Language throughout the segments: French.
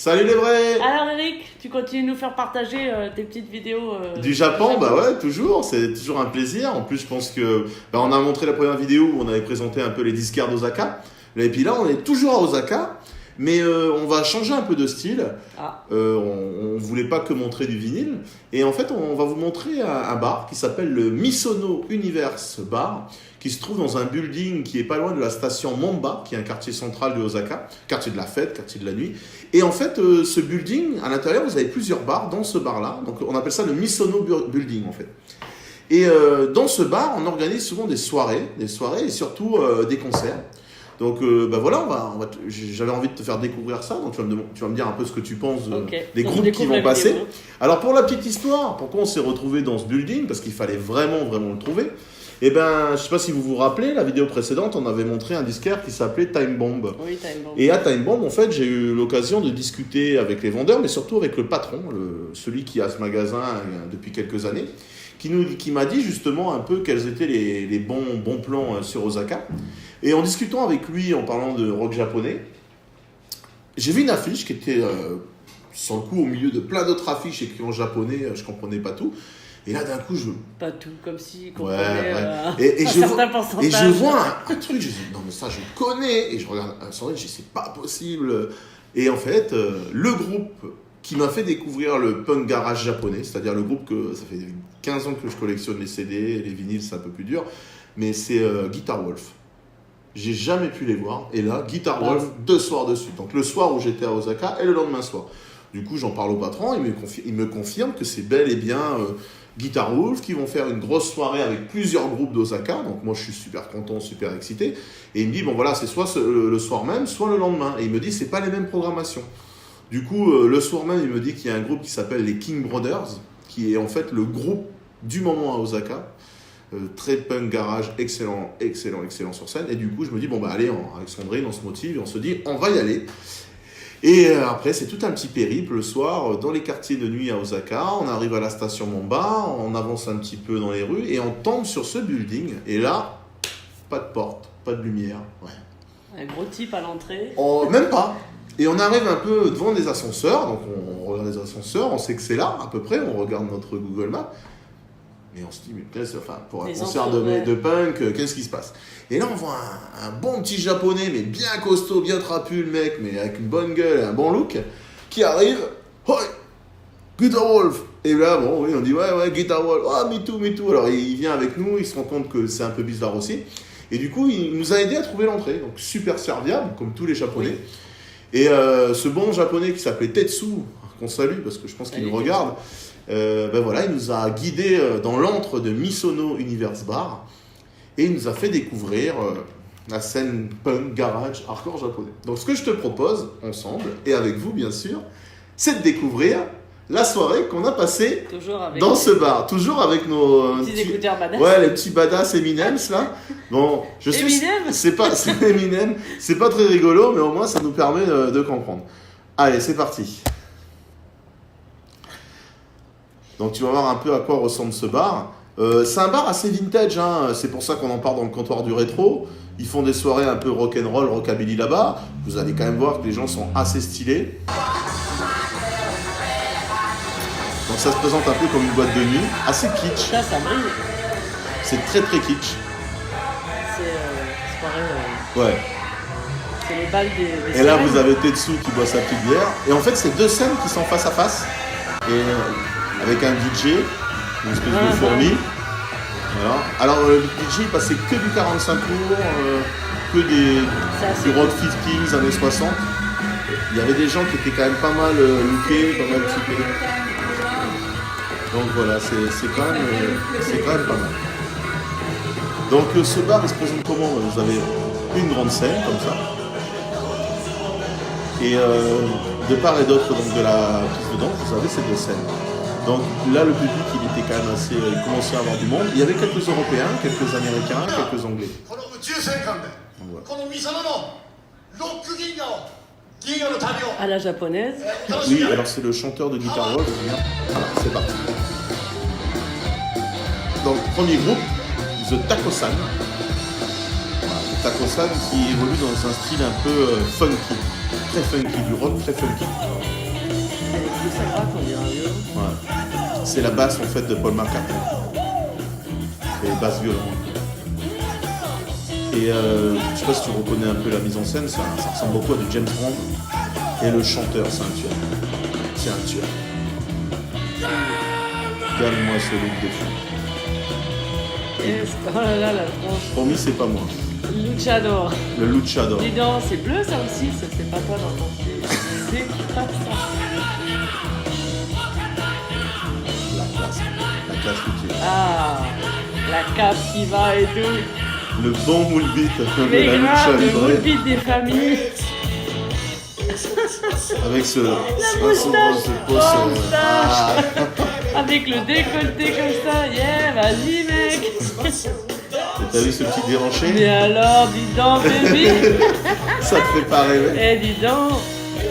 Salut les vrais. Alors Eric, tu continues de nous faire partager tes petites vidéos du Japon, bah ouais, toujours, c'est toujours un plaisir. En plus, je pense que on a montré la première vidéo où on avait présenté un peu les disquaires d'Osaka. Et puis là, on est toujours à Osaka, mais on va changer un peu de style. On voulait pas que montrer du vinyle. Et en fait, on va vous montrer un bar qui s'appelle le Misono Universe Bar, qui se trouve dans un building qui est pas loin de la station Mamba, qui est un quartier central de Osaka, quartier de la fête, quartier de la nuit. Et en fait, ce building, à l'intérieur, vous avez plusieurs bars dans ce bar-là. Donc, on appelle ça le Misono Building, en fait. Et dans ce bar, on organise souvent des soirées et surtout des concerts. Donc, voilà, j'avais envie de te faire découvrir ça. Donc, tu vas me dire un peu ce que tu penses des groupes qui vont passer. Alors, pour la petite histoire, pourquoi on s'est retrouvés dans ce building? Parce qu'il fallait vraiment le trouver. Eh ben, je sais pas si vous vous rappelez, la vidéo précédente, on avait montré un disquaire qui s'appelait Time Bomb. Oui, Time Bomb. Et à Time Bomb, en fait, j'ai eu l'occasion de discuter avec les vendeurs, mais surtout avec le patron, celui qui a ce magasin depuis quelques années, qui m'a dit justement un peu quels étaient les bons plans sur Osaka. Et en discutant avec lui, en parlant de rock japonais, j'ai vu une affiche qui était, sur le coup, au milieu de plein d'autres affiches écrites en japonais, je comprenais pas tout. Et là, d'un coup, Pas tout, comme si comprenait et un certain pourcentage. Et je vois un truc, je dis, non mais ça, je connais. Et je regarde un son, je dis, c'est pas possible. Et en fait, le groupe qui m'a fait découvrir le punk garage japonais, c'est-à-dire le groupe que ça fait 15 ans que je collectionne les CD, les vinyles, c'est un peu plus dur, mais c'est Guitar Wolf. J'ai jamais pu les voir. Et là, Guitar Wolf, 2 soirs dessus. Donc le soir où j'étais à Osaka et le lendemain soir. Du coup, j'en parle au patron, il me confirme que c'est bel et bien Guitar Wolf qui vont faire une grosse soirée avec plusieurs groupes d'Osaka. Donc moi, je suis super content, super excité. Et il me dit, bon voilà, c'est soit le soir même, soit le lendemain. Et il me dit, c'est pas les mêmes programmations. Du coup, le soir même, il me dit qu'il y a un groupe qui s'appelle les King Brothers, qui est en fait le groupe du moment à Osaka. Très punk garage, excellent sur scène. Et du coup, je me dis, bon bah allez, avec Sandrine, on se motive et on se dit, on va y aller. Et après, c'est tout un petit périple le soir dans les quartiers de nuit à Osaka. On arrive à la station Mamba, on avance un petit peu dans les rues et on tombe sur ce building. Et là, pas de porte, pas de lumière. Ouais. Un gros type à l'entrée. Même pas. Et on arrive un peu devant des ascenseurs. Donc on regarde les ascenseurs, on sait que c'est là à peu près. On regarde notre Google Maps. Et on se dit, mais pour un concert de punk, qu'est-ce qui se passe? Et là, on voit un bon petit japonais, mais bien costaud, bien trapu, le mec, mais avec une bonne gueule et un bon look, qui arrive. Hoi, Guitar Wolf. Et là, bon, oui, on dit, ouais, Guitar Wolf. Ah, me too. Alors, il vient avec nous, il se rend compte que c'est un peu bizarre aussi. Et du coup, il nous a aidé à trouver l'entrée. Donc, super serviable, comme tous les japonais. Oui. Et ce bon japonais qui s'appelait Tetsu, qu'on salue, parce que je pense qu'il nous regarde. Il nous a guidés dans l'antre de Misono Universe Bar et il nous a fait découvrir la scène punk, garage, hardcore japonais. Donc ce que je te propose, ensemble, et avec vous bien sûr, c'est de découvrir la soirée qu'on a passée dans ce bar. Toujours avec nos petits écouteurs badass. Ouais, les petits badass Eminems là. Bon, c'est Eminem, c'est pas très rigolo, mais au moins ça nous permet de comprendre. Allez, c'est parti. Donc tu vas voir un peu à quoi ressemble ce bar. C'est un bar assez vintage, hein. C'est pour ça qu'on en parle dans le comptoir du rétro. Ils font des soirées un peu rock'n'roll, rockabilly là-bas. Vous allez quand même voir que les gens sont assez stylés. Donc ça se présente un peu comme une boîte de nuit, assez kitsch. Ça brille. C'est très très kitsch. C'est pareil. Ouais. C'est les balles des Et là vous avez Tetsu qui boit sa petite bière. Et en fait c'est 2 scènes qui sont face à face. Et avec un DJ, une espèce de fourmi. Voilà. Alors le DJ il passait que du 45 tours, que du rock 50s, années 60. Il y avait des gens qui étaient quand même pas mal lookés, pas mal typés. Donc voilà, c'est quand même pas mal. Donc ce bar il se présente comment? Vous avez une grande scène comme ça. Et de part et d'autre donc, de la piste de danse, vous avez ces 2 scènes. Donc là, le public, il était quand même assez... Il commençait à avoir du monde. Il y avait quelques Européens, quelques Américains, quelques Anglais. À la japonaise. Oui, alors c'est le chanteur de Guitar Wolf. Voilà, c'est parti. Donc, premier groupe, The Taco-san. Voilà, The Taco-san qui évolue dans un style un peu funky. Très funky, du rock très funky. Plus ça gratte, on dirait un violon. Ouais. C'est la basse en fait de Paul McCartney. Et basse violon. Et je sais pas si tu reconnais un peu la mise en scène, ça ressemble beaucoup à du James Bond. Et le chanteur, c'est un tueur. C'est un tueur. Regarde-moi ce look de fou. Oh là là, la tronche. Promis, c'est pas moi. Luchador. Le luchador. Dis donc, c'est bleu ça aussi, ça c'est pas toi dans ton pied. C'est pas ça. La classe routière. Ah, la cape qui va et tout. Le bon moule beat de Mais la lucha grave, le libre. moule beat des familles. Avec ce moustache. Avec le décolleté comme ça. Yeah, vas-y mec. T'as vu ce petit déhanché? Mais alors, dis donc, baby. Ça te fait pas rêver. Eh, dis donc.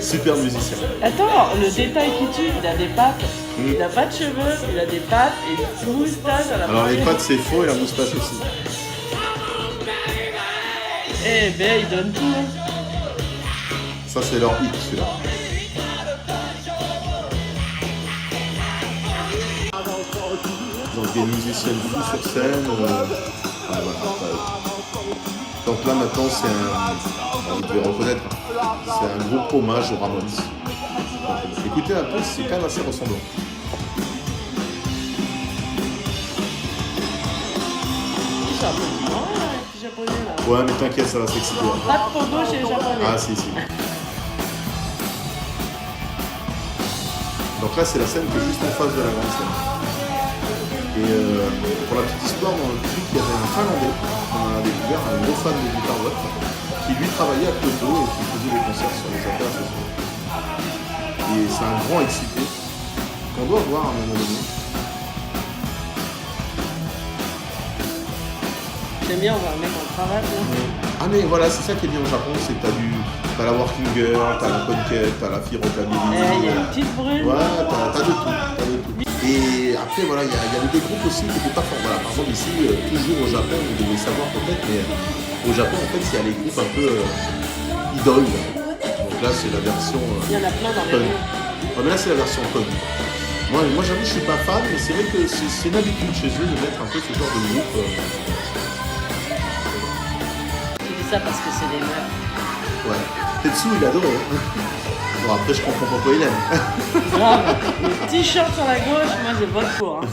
Super musicien. Attends, le détail qui tue, il a des pattes. Il n'a pas de cheveux, il a des pattes et une moustache à la Alors les moyenne. pattes c'est faux et la moustache aussi. Eh ben, il donne tout. Hein. Ça c'est leur hit celui-là. Donc des musiciennes fous sur scène. Voilà. Donc là maintenant c'est un. Vous devez reconnaître. C'est un groupe hommage aux Ramones. Donc, écoutez un peu, c'est quand même assez ressemblant. C'est un peu différent, là, avec les japonais là. Ouais mais t'inquiète, ça va s'exciter. Pas de pogo chez les japonais. Ah si. Donc là c'est la scène qui est juste en face de la grande scène. Et pour la petite histoire, dans le clip, il y avait un Finlandais qu'on a découvert, un gros fan de guitare rock, qui lui travaillait à Kyoto et qui faisait des concerts sur les affaires associées. Et c'est un grand excité qu'on doit voir à un moment donné. J'aime bien, on va mettre en cravate là. Ah mais voilà, c'est ça qui est bien au Japon, c'est que t'as la working girl, t'as la conquête, t'as la fille rockabilly. Il y a une petite brune. Ouais, t'as de tout. Et après voilà, il y a des groupes aussi qui n'étaient pas forts. Voilà, par exemple ici, toujours au Japon, vous devez savoir peut-être, mais au Japon en fait il y a les groupes un peu idoles. Donc là c'est la version Il y en a plein dans les punk. rues. Ouais, mais là c'est la version punk. Moi j'avoue je suis pas fan, mais c'est vrai que c'est une habitude chez eux de mettre un peu ce genre de groupe. Tu dis ça parce que c'est des meufs. Ouais. Tetsu il adore. Hein. Bon après je comprends pourquoi il aime. Grave. Le t-shirt sur la gauche, moi je vote pour. Hein.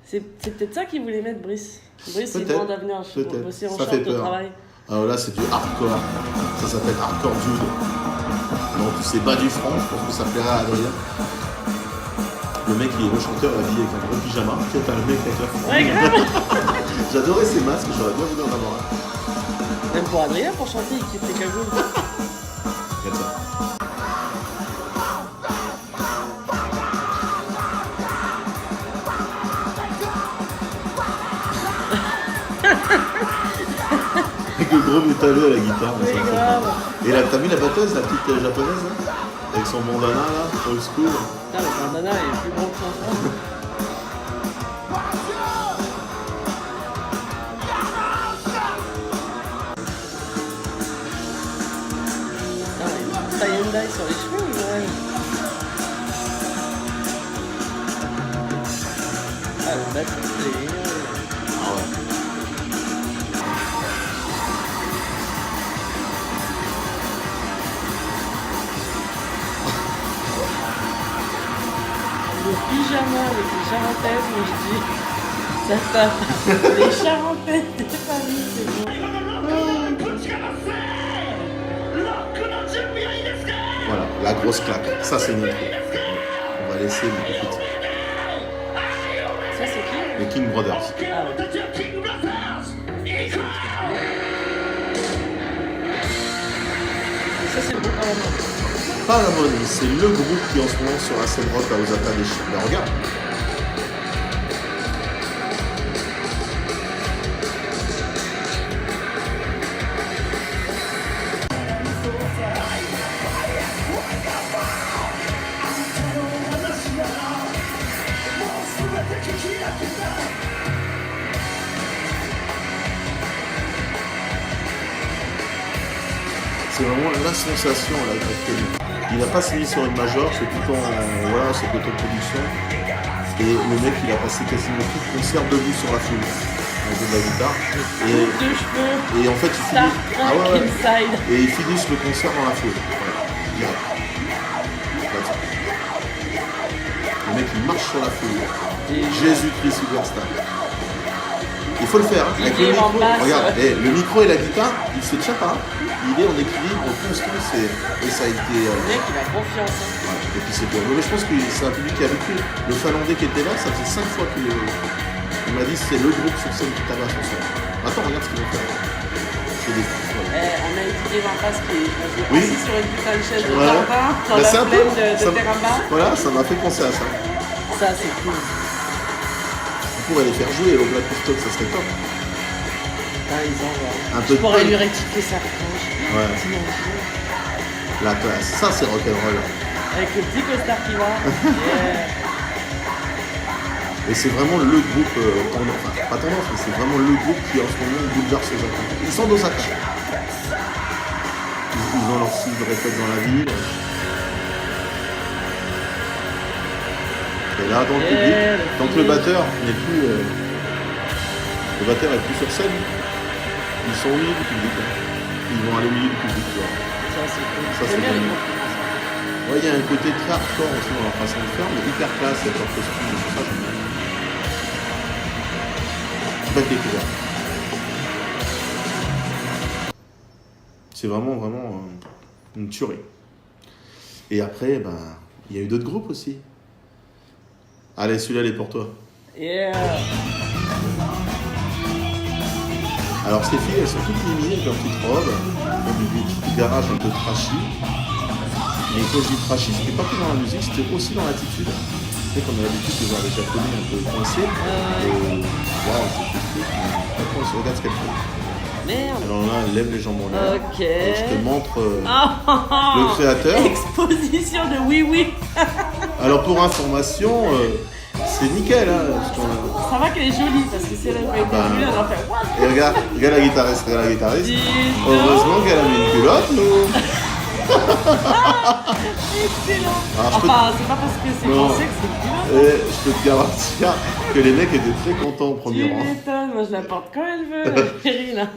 C'est peut-être ça qu'il voulait mettre Brice. Brice, il demande à venir bosser en Ça short fait au peur. travail. Alors là c'est du hardcore. Ça s'appelle hardcore judo. Donc c'est bas du front, je pense que ça plaira à Adrien. Le mec il est le chanteur habillé avec un gros pyjama. Tu vois, t'as le mec avec la fronde. Ouais, grave. J'adorais ces masques, j'aurais bien voulu en avoir un. Même pour Adrien, pour chanter, il quitte les cagoules. Regarde ça. Avec le gros métalleux à la guitare. Oui, ça me fait grave. peur. Et là, t'as vu la batteuse, la petite japonaise là, avec son bandana là, old school. Putain, le bandana est plus gros que son front. Putain, il a une tie and dye sur les cheveux, ouais. Ah, le batterie. Ah ouais. Le pyjama avec les charentaises, moi je dis, ça tape. Les charentaises des familles, c'est bon. Voilà, la grosse claque. Ça c'est notre. On va laisser les petites. Ça c'est qui? Les King Brothers. Ah ouais. Ça c'est le groupe à la main. Pas la mode, c'est le groupe qui en ce moment sur la scène rock à Osaka des chiens. Ben regarde. C'est vraiment la sensation là actuellement. Il n'a pas signé sur une major, c'est tout en voilà, c'est d'autoproduction. Et le mec il a passé quasiment tout le concert debout sur la foule. Avec de la guitare. Et en fait ils finissent le concert dans la foule. Voilà. Direct. Le mec il marche sur la foule. Jésus-Christ Superstar. Il faut le faire. Hein. Avec le micro, regarde, le micro et la guitare, il se tient pas. Il est en équilibre constant et ça a été. Le mec il a confiance. Hein. Ouais, et puis c'est bon. Mais je pense que c'est un public qui a vécu. Le Finlandais qui était là, ça faisait 5 fois qu'il m'a dit c'est le groupe sur scène qui tabasse en scène. Attends, regarde ce qu'ils vont faire. C'est des fous. On a étudié Vampas qui est assis sur une putain de chaise de jardin dans la plaine de Terramba. Voilà, ça m'a fait penser à ça. Ça c'est cool. On pourrait les faire jouer au Black Stock, ça serait top. Ah, ils en un peu je pourrais lui rectifier sa frange. Ouais. La classe, ça c'est rock'n'roll. Avec le petit costard qui va. Et c'est vraiment le groupe tendance, enfin pas tendance, mais c'est vraiment le groupe qui en ce moment bouleverse aux attentes. Ils sont d'Osaka. Ils ont leur site de répète dans la ville. Et là dans le public, donc le batteur n'est plus. Le batteur est plus sur scène. Ils sont au milieu du public. Hein. Ils vont aller au milieu du public. Ça c'est cool. Ça c'est bien. Ouais, il y a un côté très hardcore aussi dans leur façon de faire, mais hyper classe avec leur costume et tout ça, j'aime bien. C'est vraiment une tuerie. Et après, il y a eu d'autres groupes aussi. Allez, celui-là, il est pour toi. Yeah. Alors, ces filles, elles sont toutes mimiées avec leur petite robe, du garage un peu trashy. Mais quand je dis trashy, c'était pas que dans la musique, c'était aussi dans l'attitude. Tu sais, qu'on a l'habitude de voir les Japonais un peu coincés. Waouh, c'est regarde ce qu'elle fait. Merde. Alors là, elle lève les jambes en l'air. Ok. Et je te montre le créateur. Exposition de oui. Alors pour information, c'est nickel. Hein, ça va qu'elle est jolie parce que si elle avait été vue, elle aurait fait what. Et regarde la guitariste. Heureusement qu'elle a mis une culotte. Excellent. Alors, c'est pas parce que c'est français que c'est bien. Et je peux te garantir que les mecs étaient très contents au premier rang. Tu m'étonnes, moi je la porte quand elle veut, la chérie là.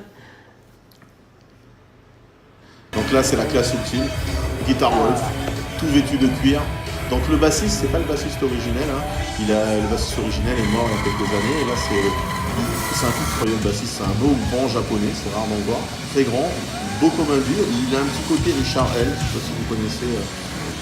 Donc là c'est la classe ultime, Guitar Wolf, tout vêtu de cuir. Donc le bassiste, c'est pas le bassiste originel, hein. Le bassiste originel est mort il y a quelques années et là c'est un tout curieux bassiste, c'est un beau grand japonais, c'est rare d'en voir, très grand, beau comme un dur, il a un petit côté Richard Hell, je sais pas si vous connaissez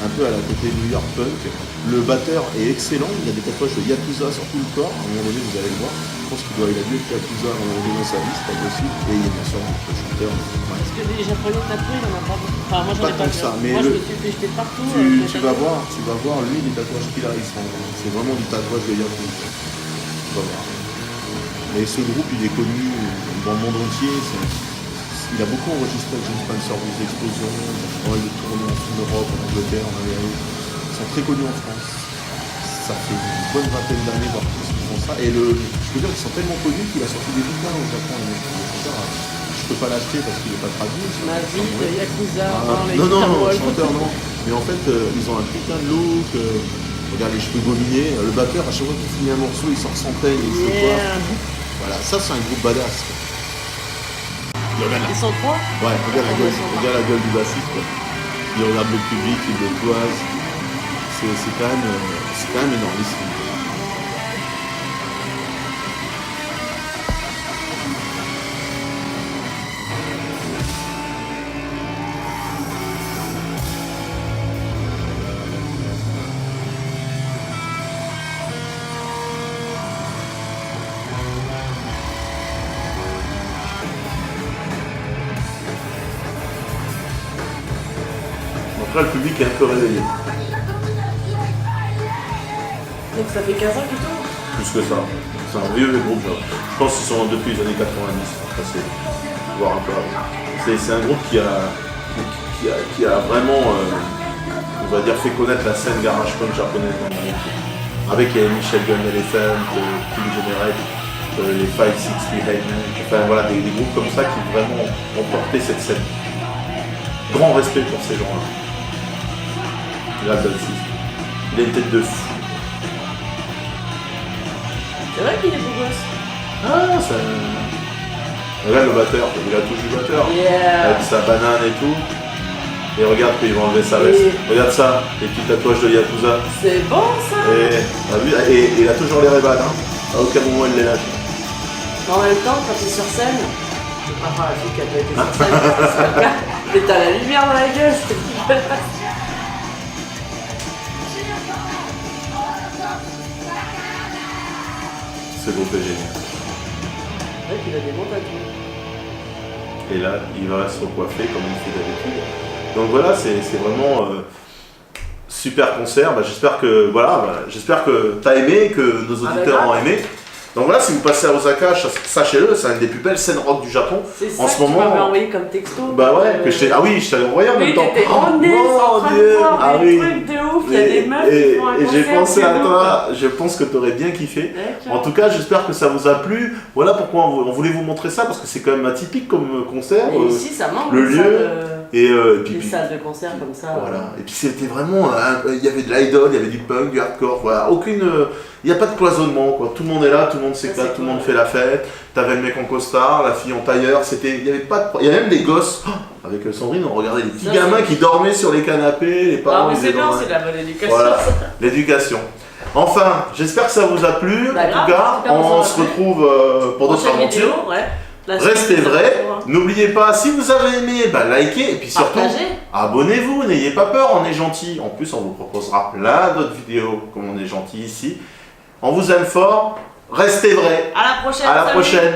un peu à la côté New York Punk. Le batteur est excellent, il a des tatouages de Yakuza sur tout le corps, à un moment donné vous allez le voir, je pense qu'il a dû être Yakuza à un moment donné dans sa vie, c'est pas possible, et il est bien sûr le chanteur. Parce que les japonais tatoués, il n'y en a pas beaucoup. Enfin moi j'en ai pas vu. Mais moi je me suis fait jeter partout. Tu vas voir lui les tatouages qu'il a, c'est vraiment du tatouage de Yakuza. Tu vas voir. Et ce groupe il est connu dans le monde entier, il a beaucoup enregistré avec Jim Spencer, des explosions, il a tourné en Europe, en Angleterre, en Amérique. Ils sont très connus en France. Ça fait une bonne vingtaine d'années voir tous qui font ça. Et je peux dire qu'ils sont tellement connus qu'il a sorti des bouquins au Japon. Je peux pas l'acheter parce qu'il n'est pas traduit. Ma vie de Yakuza. Non, chanteur non. Mais en fait, ils ont un putain de look. Regarde les cheveux gominés. Le batteur, à chaque fois qu'il finit un morceau, il sort sans peine. Voilà, ça c'est un groupe badass. Ils sont trois. Ouais, regarde la gueule du bassiste. Quoi. Il regarde le public, il le toise. C'est quand même énormissime. Là, le public est un peu réveillé. Donc ça fait 15 ans qu'ils tournent. Plus que ça. C'est un vieux groupe. Je pense qu'ils sont depuis les années 90, voire un peu avant. C'est un groupe qui a vraiment, on va dire, fait connaître la scène garage punk japonaise. Avec Michel Gunn Elephant, King Generate, les 568, enfin voilà, des groupes comme ça qui vraiment ont porté cette scène. Grand respect pour ces gens-là. Regarde Dalsis. Il a une tête de fou. C'est vrai qu'il est beau gosse. Ah, ça... Regarde le batteur, il a touche du batteur. Yeah. Avec sa banane et tout. Et regarde qu'ils vont enlever sa veste. Regarde ça, les petits tatouages de Yakuza. C'est bon ça. Et il a toujours les rébans, hein. À aucun moment il les lâche. En même temps, quand t'es sur scène, enfin, la fille qui a pas été sur scène, c'est pas le cas, mais t'as la lumière dans la gueule, c'est dégueulasse. Ce groupe est génial. C'est vrai qu'il a des bons tatouages. Et là, il va se recoiffer comme il fait d'habitude. Donc voilà, c'est vraiment super concert. Bah, j'espère que tu as aimé, que nos auditeurs ont aimé. Donc voilà, si vous passez à Osaka, sachez-le, c'est une des plus belles scènes rock du Japon. C'est ça en ce moment. Tu m'avais envoyé comme texto. Bah ouais, ah oui, je t'avais envoyé en même temps. T'étais en nez, en train de voir des trucs de ouf, il y a des meufs qui font un concert. Et j'ai pensé à toi, je pense que tu aurais bien kiffé. En tout cas, j'espère que ça vous a plu. Voilà pourquoi on voulait vous montrer ça, parce que c'est quand même atypique comme concert. Et ici, ça manque le lieu. Et puis, des salles de concert comme ça. Voilà. Et puis c'était vraiment, il y avait de l'idol, il y avait du punk, du hardcore, voilà. Il n'y a pas de cloisonnement, quoi. Tout le monde est là, tout le monde s'éclate, tout le monde fait la fête. T'avais le mec en costard, la fille en tailleur, il y avait même des gosses. Avec Sandrine, on regardait les petits gamins qui dormaient sur les canapés, les parents. Ah mais c'est bien, c'est de la bonne éducation. Voilà, l'éducation. Enfin, j'espère que ça vous a plu. En tout cas, on se retrouve pour d'autres aventures. Restez vrai, n'oubliez pas, si vous avez aimé, likez et puis surtout, abonnez-vous, n'ayez pas peur, on est gentil. En plus, on vous proposera plein d'autres vidéos comme on est gentil ici. On vous aime fort, restez vrai. À la prochaine. À la prochaine.